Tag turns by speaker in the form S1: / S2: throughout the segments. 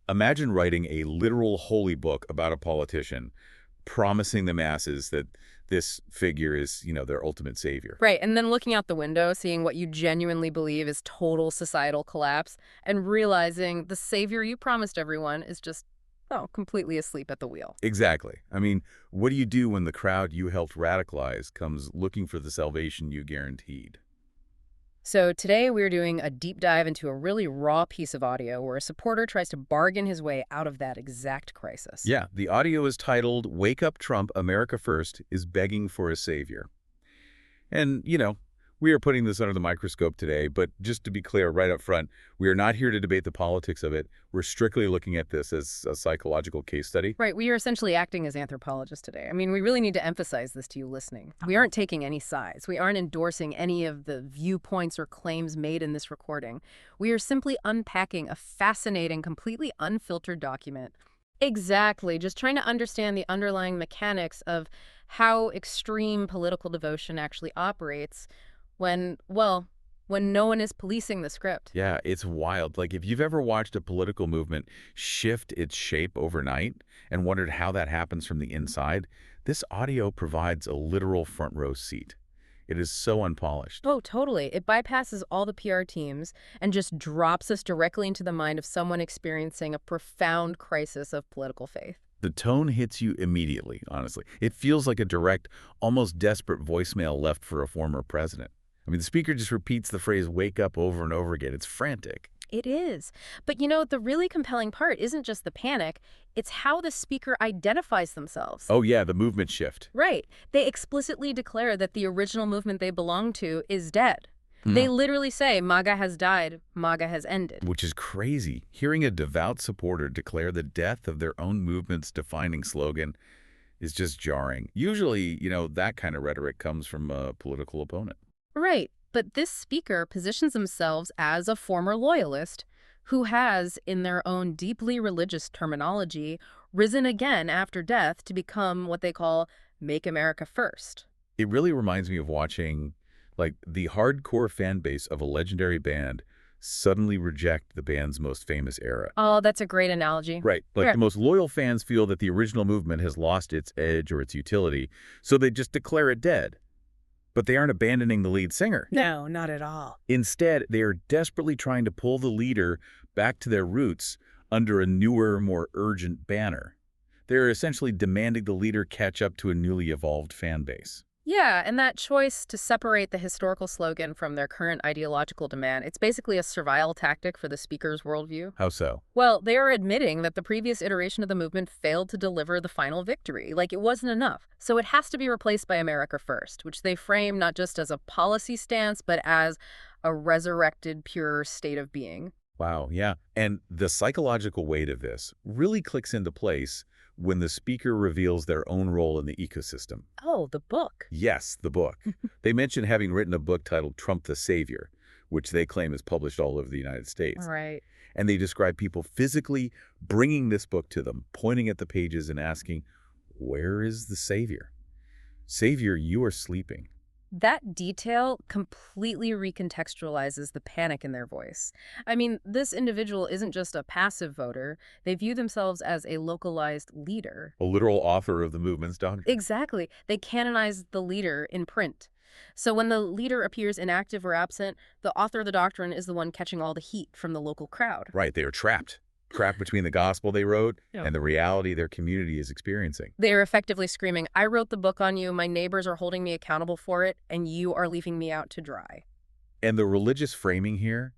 S1: Imagine writing a literal holy book about a politician, promising the masses that this figure is, their ultimate savior.
S2: Right, and then looking out the window, seeing what you genuinely believe is total societal collapse, and realizing the savior you promised everyone is just, oh, completely asleep at the wheel.
S1: Exactly. I mean, what do you do when the crowd you helped radicalize comes looking for the salvation you guaranteed?
S2: So today we're doing a deep dive into a really raw piece of audio where a supporter tries to bargain his way out of that exact crisis.
S1: Yeah, the audio is titled "Wake Up Trump, America First is Begging for a Savior." And, we are putting this under the microscope today, but just to be clear right up front, we are not here to debate the politics of it. We're strictly looking at this as a psychological case study.
S2: Right, we are essentially acting as anthropologists today. I mean, we really need to emphasize this to you listening. We aren't taking any sides. We aren't endorsing any of the viewpoints or claims made in this recording. We are simply unpacking a fascinating, completely unfiltered document. Exactly, just trying to understand the underlying mechanics of how extreme political devotion actually operates when, well, when no one is policing the script.
S1: Yeah, it's wild. Like, if you've ever watched a political movement shift its shape overnight and wondered how that happens from the inside, this audio provides a literal front row seat. It is so unpolished.
S2: Oh, totally. It bypasses all the PR teams and just drops us directly into the mind of someone experiencing a profound crisis of political faith.
S1: The tone hits you immediately, honestly. It feels like a direct, almost desperate voicemail left for a former president. I mean, the speaker just repeats the phrase "wake up" over and over again. It's frantic.
S2: It is. But the really compelling part isn't just the panic, it's how the speaker identifies themselves.
S1: Oh yeah, the movement shift.
S2: Right. They explicitly declare that the original movement they belong to is dead. They literally say, MAGA has died, MAGA has ended.
S1: Which is crazy. Hearing a devout supporter declare the death of their own movement's defining slogan is just jarring. Usually, that kind of rhetoric comes from a political opponent.
S2: Right. But this speaker positions themselves as a former loyalist who has, in their own deeply religious terminology, risen again after death to become what they call Make America First.
S1: It really reminds me of watching, like, the hardcore fan base of a legendary band suddenly reject the band's most famous era.
S2: Oh, that's a great analogy.
S1: Right. Like,
S2: Yeah.
S1: the most loyal fans feel that the original movement has lost its edge or its utility, so they just declare it dead. But they aren't abandoning the lead singer.
S2: No, not at all.
S1: Instead, they are desperately trying to pull the leader back to their roots under a newer, more urgent banner. They're essentially demanding the leader catch up to a newly evolved fan base.
S2: Yeah, and that choice to separate the historical slogan from their current ideological demand, it's basically a survival tactic for the speaker's worldview.
S1: How so?
S2: Well, they are admitting that the previous iteration of the movement failed to deliver the final victory. Like, it wasn't enough. So it has to be replaced by America First, which they frame not just as a policy stance, but as a resurrected, pure state of being.
S1: Wow, yeah. And the psychological weight of this really clicks into place when the speaker reveals their own role in the ecosystem.
S2: Oh, the book.
S1: Yes, the book. They mention having written a book titled Trump the Savior, which they claim is published all over the United States.
S2: Right.
S1: And they describe people physically bringing this book to them, pointing at the pages and asking, "Where is the Savior? Savior, you are sleeping."
S2: That detail completely recontextualizes the panic in their voice. I mean, this individual isn't just a passive voter. They view themselves as a localized leader.
S1: A literal author of the movement's doctrine.
S2: Exactly. They canonize the leader in print. So when the leader appears inactive or absent, the author of the doctrine is the one catching all the heat from the local crowd.
S1: Right, they are trapped. Trapped between the gospel they wrote
S2: Yeah.
S1: and the reality their community is experiencing.
S2: They are effectively screaming, I wrote the book on you, my neighbors are holding me accountable for it, and you are leaving me out to dry.
S1: And the religious framing here,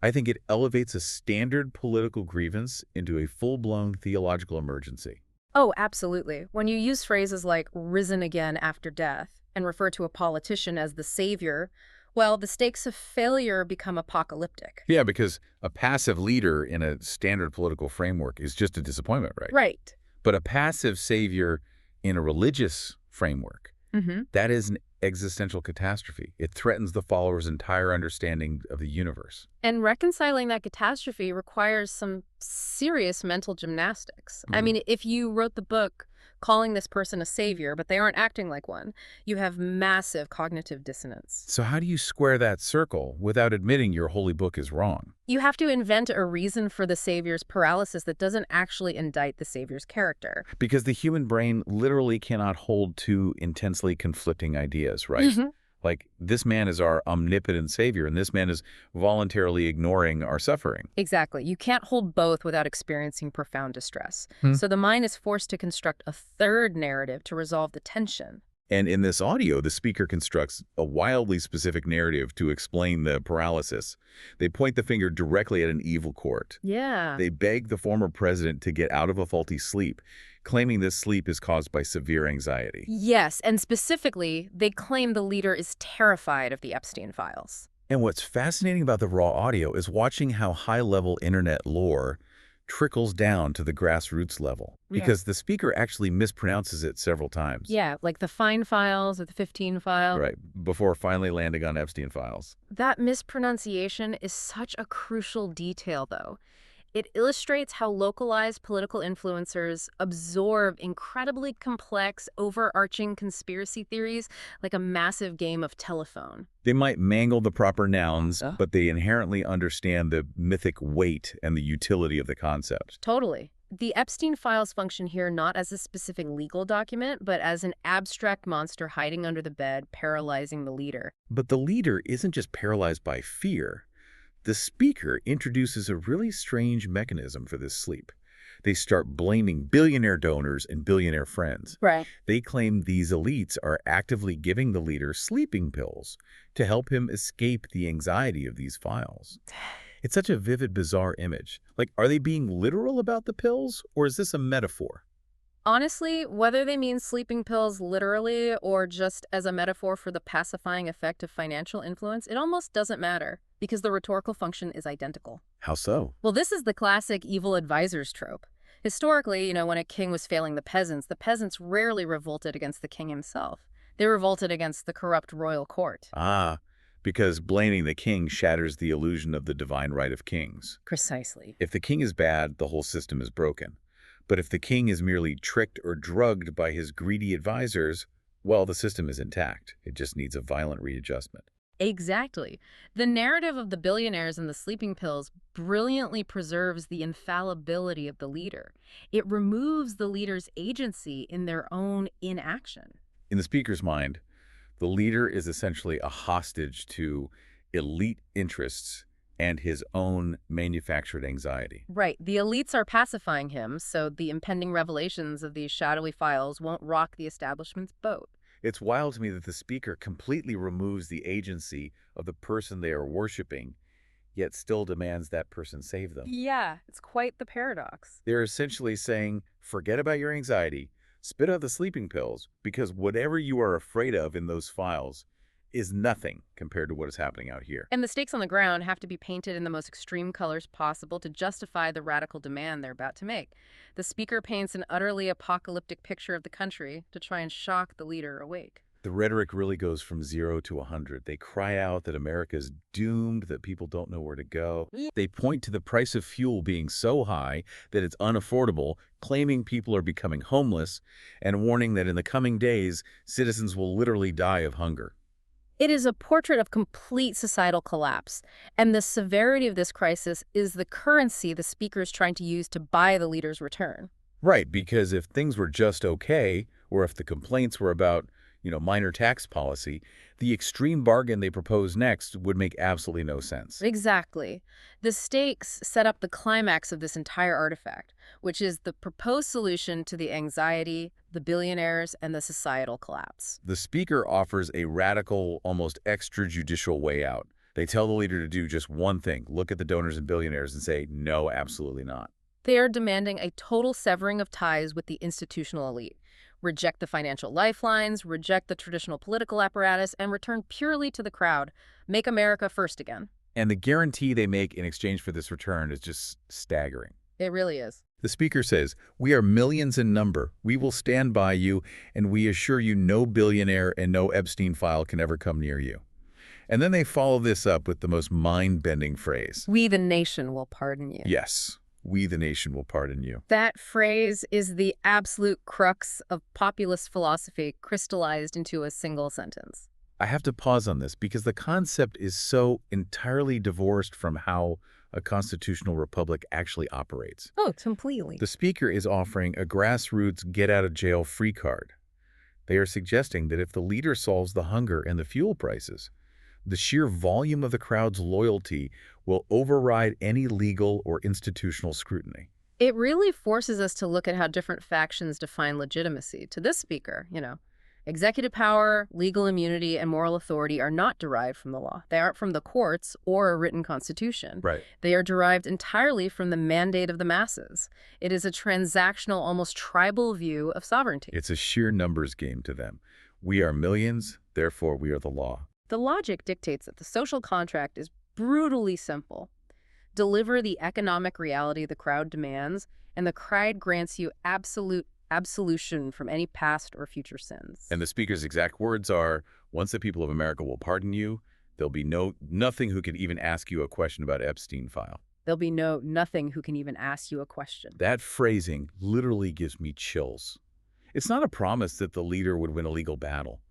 S1: I think it elevates a standard political grievance into a full-blown theological emergency.
S2: Oh, absolutely. When you use phrases like risen again after death and refer to a politician as the savior, well, the stakes of failure become apocalyptic.
S1: Yeah, because a passive leader in a standard political framework is just a disappointment, right?
S2: Right.
S1: But a passive savior in a religious framework, that is an existential catastrophe. It threatens the follower's entire understanding of the universe.
S2: And reconciling that catastrophe requires some serious mental gymnastics. I mean, if you wrote the book calling this person a savior, but they aren't acting like one. You have massive cognitive dissonance.
S1: So how do you square that circle without admitting your holy book is wrong?
S2: You have to invent a reason for the savior's paralysis that doesn't actually indict the savior's character.
S1: Because the human brain literally cannot hold two intensely conflicting ideas, right? Like, this man is our omnipotent savior, and this man is voluntarily ignoring our suffering.
S2: Exactly. You can't hold both without experiencing profound distress.
S1: Hmm.
S2: So the mind is forced to construct a third narrative to resolve the tension.
S1: And in this audio, the speaker constructs a wildly specific narrative to explain the paralysis. They point the finger directly at an evil court.
S2: Yeah.
S1: They beg the former president to get out of a faulty sleep, claiming this sleep is caused by severe anxiety.
S2: Yes, and specifically, they claim the leader is terrified of the Epstein files.
S1: And what's fascinating about the raw audio is watching how high-level internet lore trickles down to the grassroots level, because the speaker actually mispronounces it several times.
S2: Yeah, like the fine files or the 15 file.
S1: Right, before finally landing on Epstein files.
S2: That mispronunciation is such a crucial detail, though. It illustrates how localized political influencers absorb incredibly complex, overarching conspiracy theories like a massive game of telephone.
S1: They might mangle the proper nouns, but they inherently understand the mythic weight and the utility of the concept.
S2: Totally. The Epstein files function here not as a specific legal document, but as an abstract monster hiding under the bed, paralyzing the leader.
S1: But the leader isn't just paralyzed by fear. The speaker introduces a really strange mechanism for this sleep. They start blaming billionaire donors and billionaire friends.
S2: Right.
S1: They claim these elites are actively giving the leader sleeping pills to help him escape the anxiety of these files. It's such a vivid, bizarre image. Like, are they being literal about the pills, or is this a metaphor?
S2: Honestly, whether they mean sleeping pills literally or just as a metaphor for the pacifying effect of financial influence, it almost doesn't matter because the rhetorical function is identical.
S1: How so?
S2: Well, this is the classic evil advisors trope. Historically, when a king was failing the peasants rarely revolted against the king himself. They revolted against the corrupt royal court.
S1: Ah, because blaming the king shatters the illusion of the divine right of kings.
S2: Precisely.
S1: If the king is bad, the whole system is broken. But if the king is merely tricked or drugged by his greedy advisors, well, the system is intact. It just needs a violent readjustment.
S2: Exactly. The narrative of the billionaires and the sleeping pills brilliantly preserves the infallibility of the leader. It removes the leader's agency in their own inaction.
S1: In the speaker's mind, the leader is essentially a hostage to elite interests and his own manufactured anxiety.
S2: Right. The elites are pacifying him, so the impending revelations of these shadowy files won't rock the establishment's boat.
S1: It's wild to me that the speaker completely removes the agency of the person they are worshiping, yet still demands that person save them.
S2: Yeah, it's quite the paradox.
S1: They're essentially saying, forget about your anxiety, spit out the sleeping pills, because whatever you are afraid of in those files is nothing compared to what is happening out here.
S2: And the stakes on the ground have to be painted in the most extreme colors possible to justify the radical demand they're about to make. The speaker paints an utterly apocalyptic picture of the country to try and shock the leader awake.
S1: The rhetoric really goes from 0 to 100. They cry out that America is doomed, that people don't know where to go. They point to the price of fuel being so high that it's unaffordable, claiming people are becoming homeless, and warning that in the coming days, citizens will literally die of hunger.
S2: It is a portrait of complete societal collapse, and the severity of this crisis is the currency the speaker is trying to use to buy the leader's return.
S1: Right, because if things were just okay, or if the complaints were about, minor tax policy, the extreme bargain they propose next would make absolutely no sense.
S2: Exactly. The stakes set up the climax of this entire artifact, which is the proposed solution to the anxiety, the billionaires, and the societal collapse.
S1: The speaker offers a radical, almost extrajudicial way out. They tell the leader to do just one thing, look at the donors and billionaires and say, no, absolutely not.
S2: They are demanding a total severing of ties with the institutional elite. Reject the financial lifelines, reject the traditional political apparatus, and return purely to the crowd. Make America first again.
S1: And the guarantee they make in exchange for this return is just staggering.
S2: It really is.
S1: The speaker says, we are millions in number. We will stand by you, and we assure you no billionaire and no Epstein file can ever come near you. And then they follow this up with the most mind-bending phrase.
S2: We, the nation, will pardon you.
S1: Yes. We, the nation, will pardon you.
S2: That phrase is the absolute crux of populist philosophy crystallized into a single sentence.
S1: I have to pause on this because the concept is so entirely divorced from how a constitutional republic actually operates.
S2: Oh, completely.
S1: The speaker is offering a grassroots get-out-of-jail-free card. They are suggesting that if the leader solves the hunger and the fuel prices, the sheer volume of the crowd's loyalty will override any legal or institutional scrutiny.
S2: It really forces us to look at how different factions define legitimacy. To this speaker, executive power, legal immunity, and moral authority are not derived from the law. They aren't from the courts or a written constitution.
S1: Right.
S2: They are derived entirely from the mandate of the masses. It is a transactional, almost tribal view of sovereignty.
S1: It's a sheer numbers game to them. We are millions, therefore we are the law.
S2: The logic dictates that the social contract is brutally simple. Deliver the economic reality the crowd demands, and the crowd grants you absolution from any past or future sins.
S1: And the speaker's exact words are, once the people of America will pardon you, there'll be nothing who can even ask you a question about Epstein file.
S2: There'll be nothing who can even ask you a question.
S1: That phrasing literally gives me chills. It's not a promise that the leader would win a legal battle.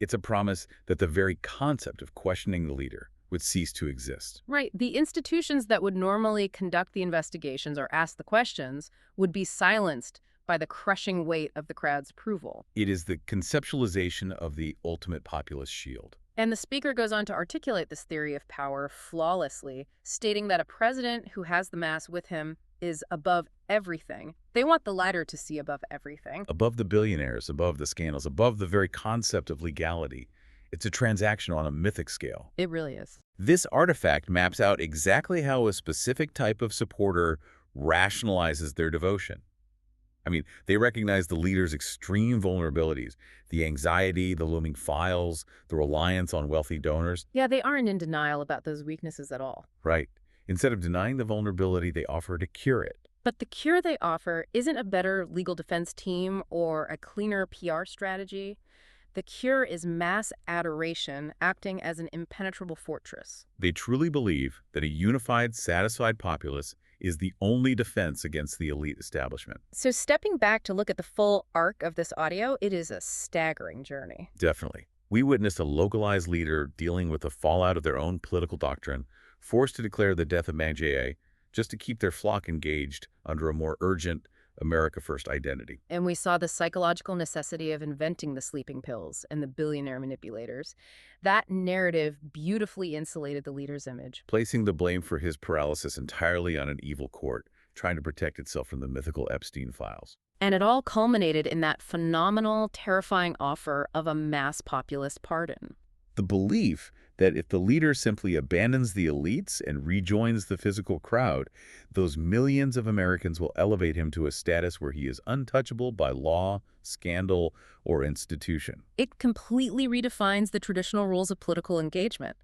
S1: It's a promise that the very concept of questioning the leader would cease to exist.
S2: Right. The institutions that would normally conduct the investigations or ask the questions would be silenced by the crushing weight of the crowd's approval.
S1: It is the conceptualization of the ultimate populist shield.
S2: And the speaker goes on to articulate this theory of power flawlessly, stating that a president who has the mass with him is above everything. They want the latter to see above everything.
S1: Above the billionaires, above the scandals, above the very concept of legality. It's a transaction on a mythic scale.
S2: It really is.
S1: This artifact maps out exactly how a specific type of supporter rationalizes their devotion. I mean, they recognize the leader's extreme vulnerabilities, the anxiety, the looming files, the reliance on wealthy donors.
S2: Yeah, they aren't in denial about those weaknesses at all.
S1: Right. Instead of denying the vulnerability, they offer to cure it.
S2: But the cure they offer isn't a better legal defense team or a cleaner PR strategy. The cure is mass adoration acting as an impenetrable fortress.
S1: They truly believe that a unified, satisfied populace is the only defense against the elite establishment.
S2: So stepping back to look at the full arc of this audio, it is a staggering journey.
S1: Definitely. We witnessed a localized leader dealing with the fallout of their own political doctrine, forced to declare the death of Maga just to keep their flock engaged under a more urgent America First identity.
S2: And we saw the psychological necessity of inventing the sleeping pills and the billionaire manipulators. That narrative beautifully insulated the leader's image.
S1: Placing the blame for his paralysis entirely on an evil court, trying to protect itself from the mythical Epstein files.
S2: And it all culminated in that phenomenal, terrifying offer of a mass populist pardon.
S1: The belief that if the leader simply abandons the elites and rejoins the physical crowd, those millions of Americans will elevate him to a status where he is untouchable by law, scandal, or institution.
S2: It completely redefines the traditional rules of political engagement.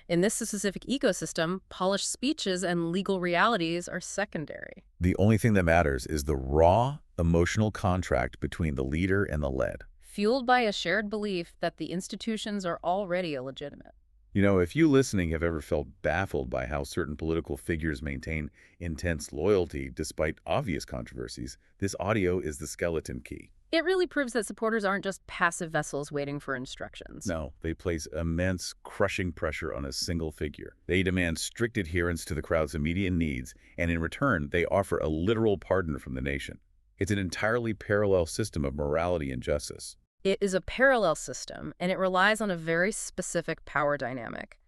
S2: In this specific ecosystem, polished speeches and legal realities are secondary.
S1: The only thing that matters is the raw, emotional contract between the leader and the led.
S2: Fueled by a shared belief that the institutions are already illegitimate.
S1: You know, if you listening have ever felt baffled by how certain political figures maintain intense loyalty despite obvious controversies, this audio is the skeleton key.
S2: It really proves that supporters aren't just passive vessels waiting for instructions.
S1: No, they place immense, crushing pressure on a single figure. They demand strict adherence to the crowd's immediate needs, and in return, they offer a literal pardon from the nation. It's an entirely parallel system of morality and justice.
S2: It is a parallel system, and it relies on a very specific power dynamic.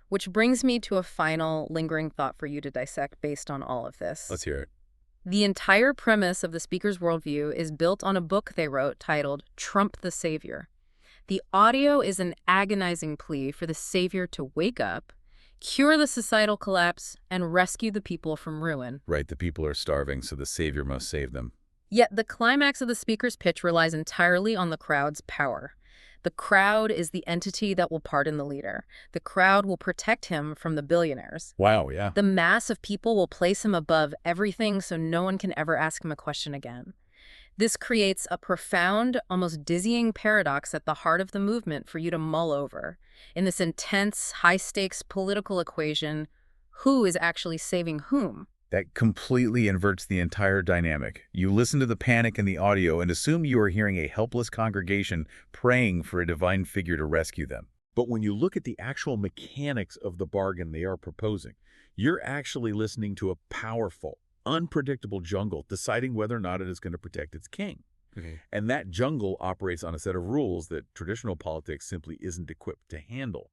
S2: Which brings me to a final, lingering thought for you to dissect based on all of this.
S1: Let's hear it.
S2: The entire premise of the speaker's worldview is built on a book they wrote titled Trump the Savior. The audio is an agonizing plea for the savior to wake up, cure the societal collapse, and rescue the people from ruin.
S1: Right, the people are starving, so the savior must save them.
S2: Yet the climax of the speaker's pitch relies entirely on the crowd's power. The crowd is the entity that will pardon the leader. The crowd will protect him from the billionaires.
S1: Wow, yeah.
S2: The mass of people will place him above everything so no one can ever ask him a question again. This creates a profound, almost dizzying paradox at the heart of the movement for you to mull over. In this intense, high-stakes political equation, who is actually saving whom?
S1: That completely inverts the entire dynamic. You listen to the panic in the audio and assume you are hearing a helpless congregation praying for a divine figure to rescue them. But when you look at the actual mechanics of the bargain they are proposing, you're actually listening to a powerful, unpredictable jungle deciding whether or not it is going to protect its king. And that jungle operates on a set of rules that traditional politics simply isn't equipped to handle.